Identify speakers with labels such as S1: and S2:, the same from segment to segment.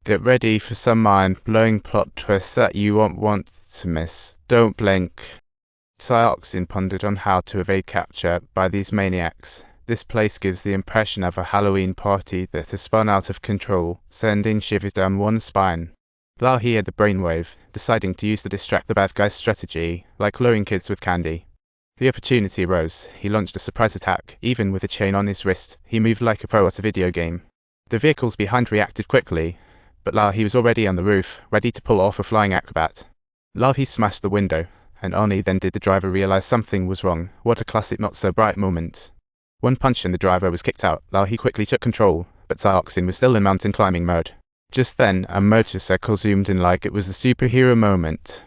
S1: Get ready for some mind-blowing plot twists that you won't want to miss. Don't blink. Cyoxin pondered on how to evade capture by these maniacs. This place gives the impression of a Halloween party that has spun out of control, sending shivers down one's spine. Laohi had the brainwave, deciding to use the distract the bad guys strategy, like luring kids with candy. The opportunity arose. He launched a surprise attack. Even with a chain on his wrist, he moved like a pro at a video game. The vehicles behind reacted quickly, but Laohi was already on the roof, ready to pull off a flying acrobat. Laohi smashed the window, and only then did the driver realize something was wrong. What a classic not-so-bright moment. One punch and the driver was kicked out. Laohi quickly took control, but Cyoxin was still in mountain climbing mode. Just then, a motorcycle zoomed in like it was a superhero moment.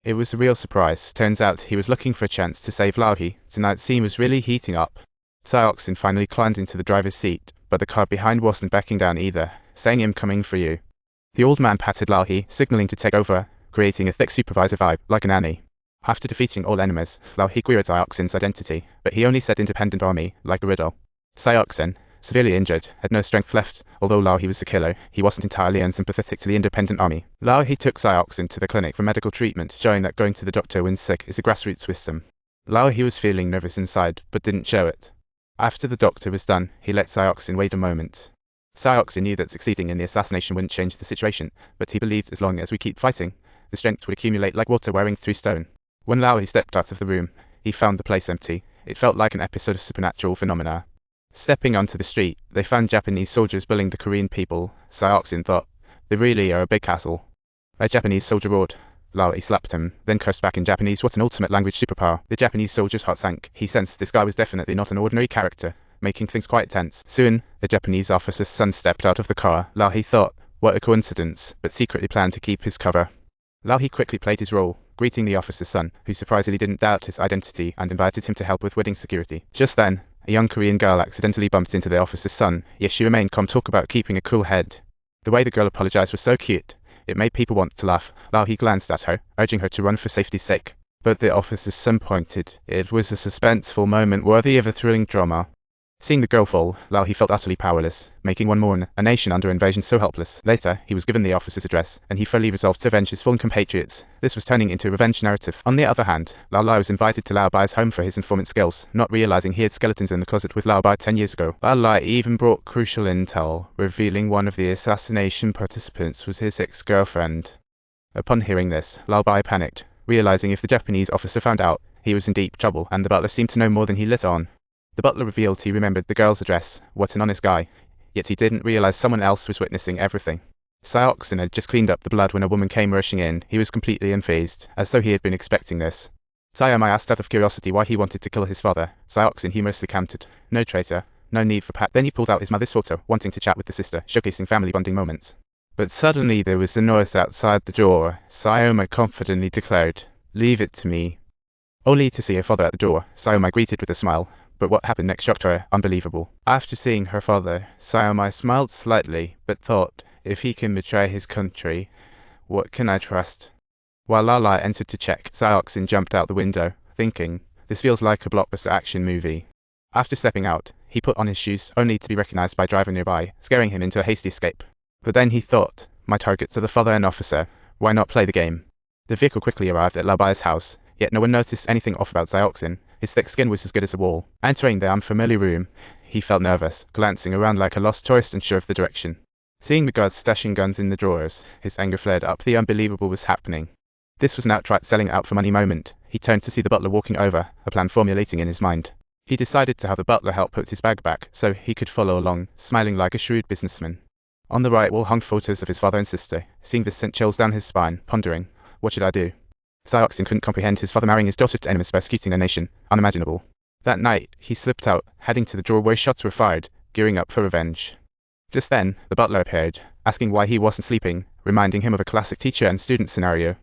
S1: It was a real surprise. Turns out he was looking for a chance to save Laohi. Tonight's scene was really heating up. Cyoxin finally climbed into the driver's seat, but the car behind wasn't backing down either, saying "I'm coming for you." The old man patted Laohi, signaling to take over, creating a thick supervisor vibe, like an Annie. After defeating all enemies, Laohi queried Cyoxin's identity, but he only said independent army, like a riddle. Cyoxin, severely injured, had no strength left. Although Laohi was a killer, he wasn't entirely unsympathetic to the independent army. Laohi took Cyoxin to the clinic for medical treatment, showing that going to the doctor when sick is a grassroots wisdom. Laohi was feeling nervous inside, but didn't show it. After the doctor was done, he let Cyoxin wait a moment. Cyoxin knew that succeeding in the assassination wouldn't change the situation, but he believed as long as we keep fighting, the strength would accumulate like water wearing through stone. When Laohi stepped out of the room, he found the place empty. It felt like an episode of supernatural phenomena. Stepping onto the street, they found Japanese soldiers bullying the Korean people. Cyoxin thought, they really are a big hassle. A Japanese soldier roared. Laohi slapped him, then cursed back in Japanese. What an ultimate language superpower. The Japanese soldier's heart sank. He sensed this guy was definitely not an ordinary character, making things quite tense. Soon, the Japanese officer's son stepped out of the car. Laohi thought, what a coincidence, but secretly planned to keep his cover. Laohi quickly played his role, greeting the officer's son, who surprisingly didn't doubt his identity and invited him to help with wedding security. Just then, a young Korean girl accidentally bumped into the officer's son, yet she remained calm. Talk about keeping a cool head. The way the girl apologized was so cute, it made people want to laugh. Laohi glanced at her, urging her to run for safety's sake. But the officer's son pointed. It was a suspenseful moment worthy of a thrilling drama. Seeing the girl fall, Laohi felt utterly powerless, making one mourn, a nation under invasion so helpless. Later, he was given the officer's address, and he fully resolved to avenge his fallen compatriots. This was turning into a revenge narrative. On the other hand, Lao Lai was invited to Lao Bai's home for his informant skills, not realizing he had skeletons in the closet with Lao Bai 10 years ago. Lao Lai even brought crucial intel, revealing one of the assassination participants was his ex-girlfriend. Upon hearing this, Lao Bai panicked, realizing if the Japanese officer found out, he was in deep trouble, and the butler seemed to know more than he let on. The butler revealed he remembered the girl's address. What an honest guy. Yet he didn't realize someone else was witnessing everything. Cyoxin had just cleaned up the blood when a woman came rushing in. He was completely unfazed, as though he had been expecting this. Sayama asked out of curiosity why he wanted to kill his father. Cyoxin humorously countered, "No traitor, no need for pat." Then he pulled out his mother's photo, wanting to chat with the sister, showcasing family bonding moments. But suddenly there was a noise outside the door. Sayama confidently declared, "Leave it to me." Only to see her father at the door, Sayama greeted with a smile. But what happened next shocked her. Unbelievable. After seeing her father, Sayama smiled slightly, but thought, if he can betray his country, what can I trust? While Lala entered to check, Cyoxin jumped out the window, thinking, this feels like a blockbuster action movie. After stepping out, he put on his shoes, only to be recognized by a driver nearby, scaring him into a hasty escape. But then he thought, my targets are the father and officer, why not play the game? The vehicle quickly arrived at Labai's house, yet no one noticed anything off about Cyoxin. His thick skin was as good as a wall. Entering the unfamiliar room, he felt nervous, glancing around like a lost tourist unsure of the direction. Seeing the guards stashing guns in the drawers, his anger flared up. The unbelievable was happening. This was an outright selling out for money moment. He turned to see the butler walking over, a plan formulating in his mind. He decided to have the butler help put his bag back, so he could follow along, smiling like a shrewd businessman. On the right wall hung photos of his father and sister. Seeing this sent chills down his spine, pondering, what should I do? Cyoxin couldn't comprehend his father marrying his daughter to enemies persecuting a nation. Unimaginable. That night, he slipped out, heading to the drawer where shots were fired, gearing up for revenge. Just then, the butler appeared, asking why he wasn't sleeping, reminding him of a classic teacher and student scenario.